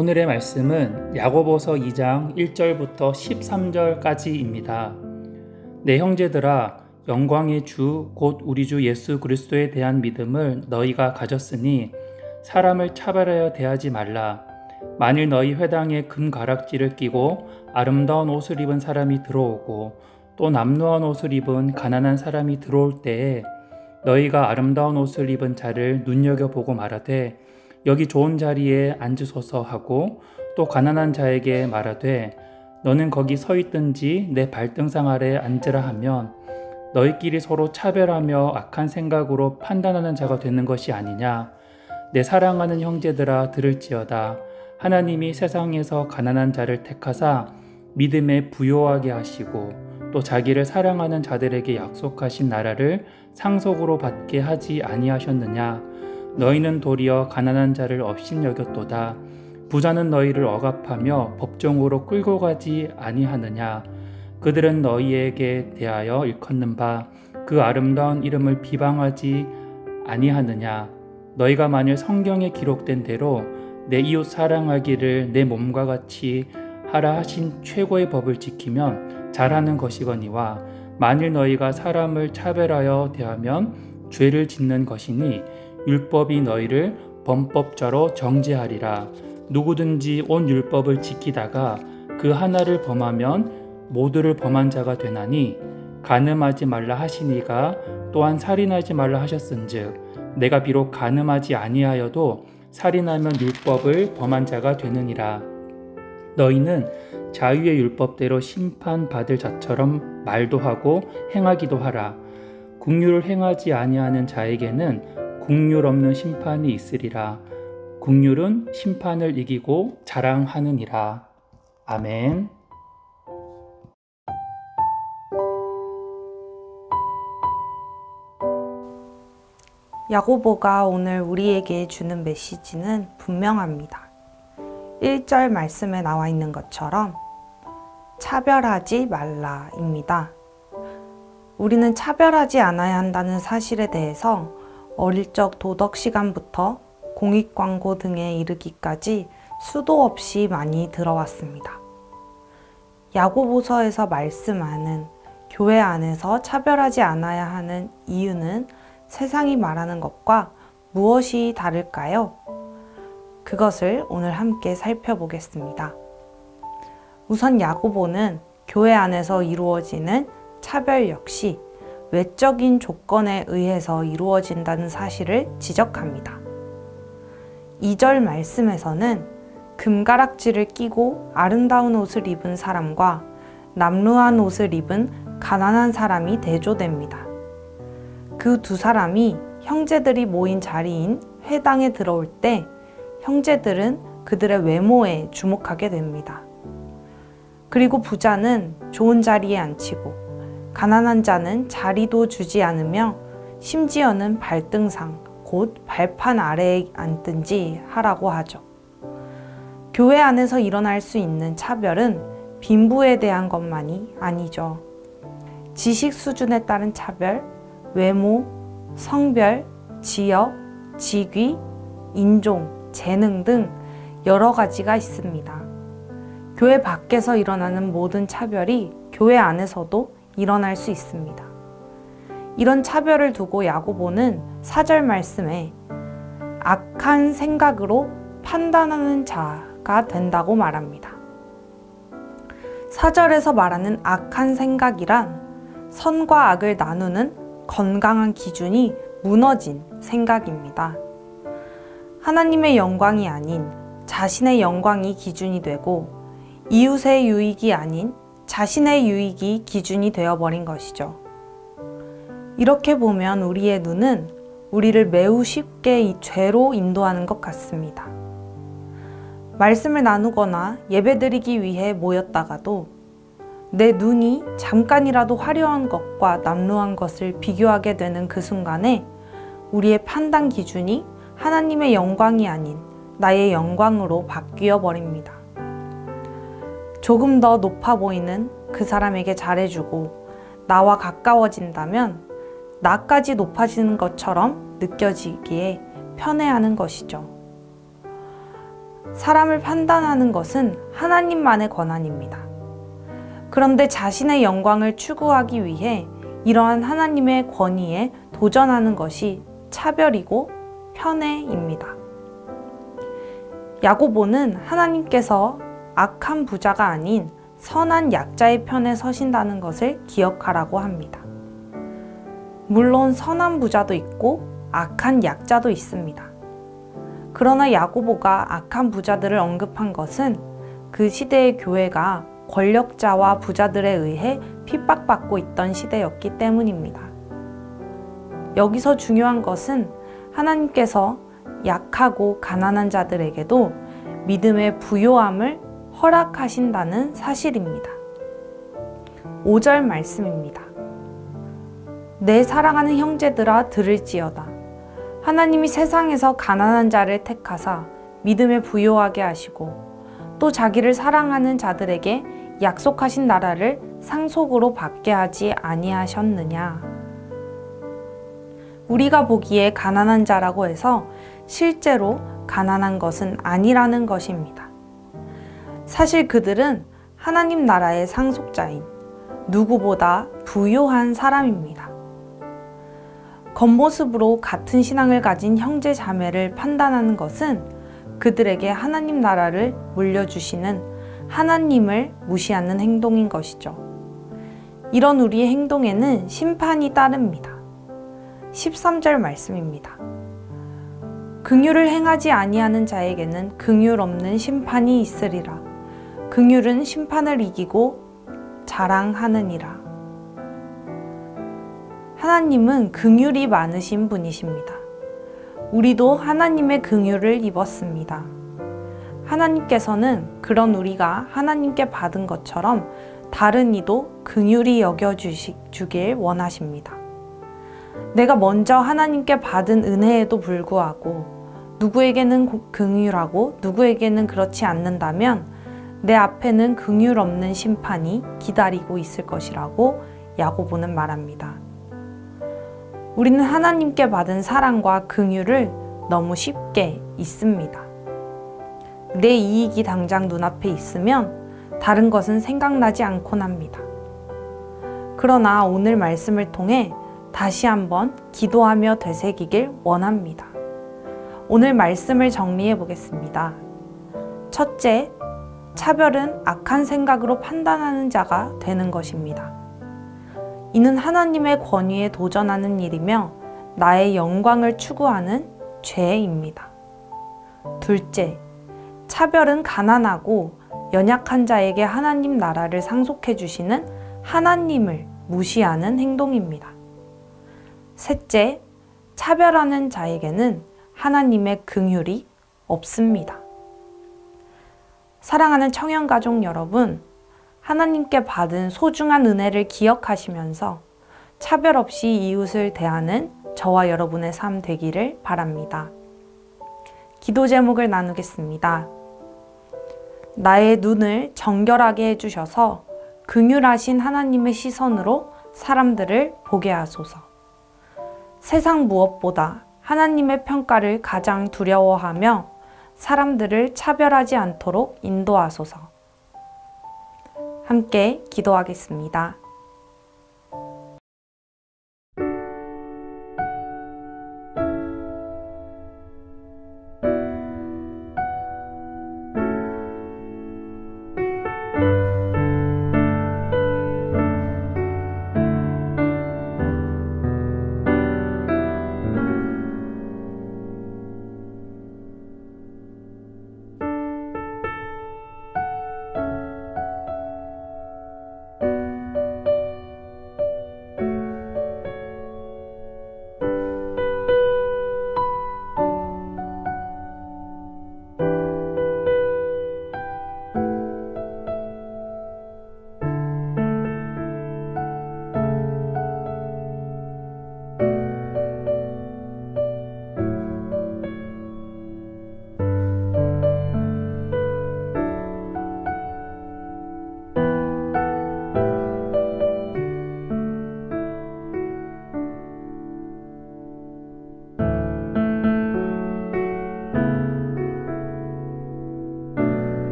오늘의 말씀은 야고보서 2장 1절부터 13절까지입니다. 내 형제들아, 영광의 주 곧 우리 주 예수 그리스도에 대한 믿음을 너희가 가졌으니 사람을 차별하여 대하지 말라. 만일 너희 회당에 금가락지를 끼고 아름다운 옷을 입은 사람이 들어오고 또 남루한 옷을 입은 가난한 사람이 들어올 때에 너희가 아름다운 옷을 입은 자를 눈여겨보고 말하되 여기 좋은 자리에 앉으소서 하고 또 가난한 자에게 말하되 너는 거기 서 있든지 내 발등상 아래 앉으라 하면 너희끼리 서로 차별하며 악한 생각으로 판단하는 자가 되는 것이 아니냐. 내 사랑하는 형제들아, 들을지어다. 하나님이 세상에서 가난한 자를 택하사 믿음에 부요하게 하시고 또 자기를 사랑하는 자들에게 약속하신 나라를 상속으로 받게 하지 아니하셨느냐. 너희는 도리어 가난한 자를 업신여겼도다. 부자는 너희를 억압하며 법정으로 끌고 가지 아니하느냐. 그들은 너희에게 대하여 일컫는 바 그 아름다운 이름을 비방하지 아니하느냐. 너희가 만일 성경에 기록된 대로 내 이웃 사랑하기를 내 몸과 같이 하라 하신 최고의 법을 지키면 잘하는 것이거니와 만일 너희가 사람을 차별하여 대하면 죄를 짓는 것이니 율법이 너희를 범법자로 정죄하리라. 누구든지 온 율법을 지키다가 그 하나를 범하면 모두를 범한 자가 되나니 간음하지 말라 하시니가 또한 살인하지 말라 하셨은즉 내가 비록 간음하지 아니하여도 살인하면 율법을 범한 자가 되느니라. 너희는 자유의 율법대로 심판받을 자처럼 말도 하고 행하기도 하라. 긍휼을 행하지 아니하는 자에게는 긍휼 없는 심판이 있으리라. 긍휼은 심판을 이기고 자랑하느니라. 아멘. 야고보가 오늘 우리에게 주는 메시지는 분명합니다. 1절 말씀에 나와 있는 것처럼 차별하지 말라입니다. 우리는 차별하지 않아야 한다는 사실에 대해서 어릴 적 도덕 시간부터 공익 광고 등에 이르기까지 수도 없이 많이 들어왔습니다. 야고보서에서 말씀하는 교회 안에서 차별하지 않아야 하는 이유는 세상이 말하는 것과 무엇이 다를까요? 그것을 오늘 함께 살펴보겠습니다. 우선 야고보는 교회 안에서 이루어지는 차별 역시 외적인 조건에 의해서 이루어진다는 사실을 지적합니다. 2절 말씀에서는 금가락지를 끼고 아름다운 옷을 입은 사람과 남루한 옷을 입은 가난한 사람이 대조됩니다. 그 두 사람이 형제들이 모인 자리인 회당에 들어올 때 형제들은 그들의 외모에 주목하게 됩니다. 그리고 부자는 좋은 자리에 앉히고 가난한 자는 자리도 주지 않으며 심지어는 발등상, 곧 발판 아래에 앉든지 하라고 하죠. 교회 안에서 일어날 수 있는 차별은 빈부에 대한 것만이 아니죠. 지식 수준에 따른 차별, 외모, 성별, 지역, 직위, 인종, 재능 등 여러 가지가 있습니다. 교회 밖에서 일어나는 모든 차별이 교회 안에서도 일어날 수 있습니다. 이런 차별을 두고 야고보는 4절 말씀에 악한 생각으로 판단하는 자가 된다고 말합니다. 4절에서 말하는 악한 생각이란 선과 악을 나누는 건강한 기준이 무너진 생각입니다. 하나님의 영광이 아닌 자신의 영광이 기준이 되고 이웃의 유익이 아닌 자신의 유익이 기준이 되어버린 것이죠. 이렇게 보면 우리의 눈은 우리를 매우 쉽게 이 죄로 인도하는 것 같습니다. 말씀을 나누거나 예배드리기 위해 모였다가도 내 눈이 잠깐이라도 화려한 것과 남루한 것을 비교하게 되는 그 순간에 우리의 판단 기준이 하나님의 영광이 아닌 나의 영광으로 바뀌어 버립니다. 조금 더 높아 보이는 그 사람에게 잘해주고 나와 가까워진다면 나까지 높아지는 것처럼 느껴지기에 편해하는 것이죠. 사람을 판단하는 것은 하나님만의 권한입니다. 그런데 자신의 영광을 추구하기 위해 이러한 하나님의 권위에 도전하는 것이 차별이고 편애입니다. 야고보는 하나님께서 악한 부자가 아닌 선한 약자의 편에 서신다는 것을 기억하라고 합니다. 물론 선한 부자도 있고 악한 약자도 있습니다. 그러나 야고보가 악한 부자들을 언급한 것은 그 시대의 교회가 권력자와 부자들에 의해 핍박받고 있던 시대였기 때문입니다. 여기서 중요한 것은 하나님께서 약하고 가난한 자들에게도 믿음의 부요함을 허락하신다는 사실입니다. 5절 말씀입니다. 내 사랑하는 형제들아 들을지어다. 하나님이 세상에서 가난한 자를 택하사 믿음에 부요하게 하시고 또 자기를 사랑하는 자들에게 약속하신 나라를 상속으로 받게 하지 아니하셨느냐. 우리가 보기에 가난한 자라고 해서 실제로 가난한 것은 아니라는 것입니다. 사실 그들은 하나님 나라의 상속자인 누구보다 부요한 사람입니다. 겉모습으로 같은 신앙을 가진 형제 자매를 판단하는 것은 그들에게 하나님 나라를 물려주시는 하나님을 무시하는 행동인 것이죠. 이런 우리의 행동에는 심판이 따릅니다. 13절 말씀입니다. 긍휼을 행하지 아니하는 자에게는 긍휼 없는 심판이 있으리라. 긍휼은 심판을 이기고 자랑하느니라. 하나님은 긍휼이 많으신 분이십니다. 우리도 하나님의 긍휼을 입었습니다. 하나님께서는 그런 우리가 하나님께 받은 것처럼 다른 이도 긍휼히 여겨주길 원하십니다. 내가 먼저 하나님께 받은 은혜에도 불구하고 누구에게는 긍휼하고 누구에게는 그렇지 않는다면 내 앞에는 긍휼 없는 심판이 기다리고 있을 것이라고 야고보는 말합니다. 우리는 하나님께 받은 사랑과 긍휼을 너무 쉽게 잊습니다. 내 이익이 당장 눈앞에 있으면 다른 것은 생각나지 않곤 합니다. 그러나 오늘 말씀을 통해 다시 한번 기도하며 되새기길 원합니다. 오늘 말씀을 정리해 보겠습니다. 첫째, 차별은 악한 생각으로 판단하는 자가 되는 것입니다. 이는 하나님의 권위에 도전하는 일이며 나의 영광을 추구하는 죄입니다. 둘째, 차별은 가난하고 연약한 자에게 하나님 나라를 상속해 주시는 하나님을 무시하는 행동입니다. 셋째, 차별하는 자에게는 하나님의 긍휼이 없습니다. 사랑하는 청년가족 여러분, 하나님께 받은 소중한 은혜를 기억하시면서 차별 없이 이웃을 대하는 저와 여러분의 삶 되기를 바랍니다. 기도 제목을 나누겠습니다. 나의 눈을 정결하게 해주셔서 긍휼하신 하나님의 시선으로 사람들을 보게 하소서. 세상 무엇보다 하나님의 평가를 가장 두려워하며 사람들을 차별하지 않도록 인도하소서. 함께 기도하겠습니다.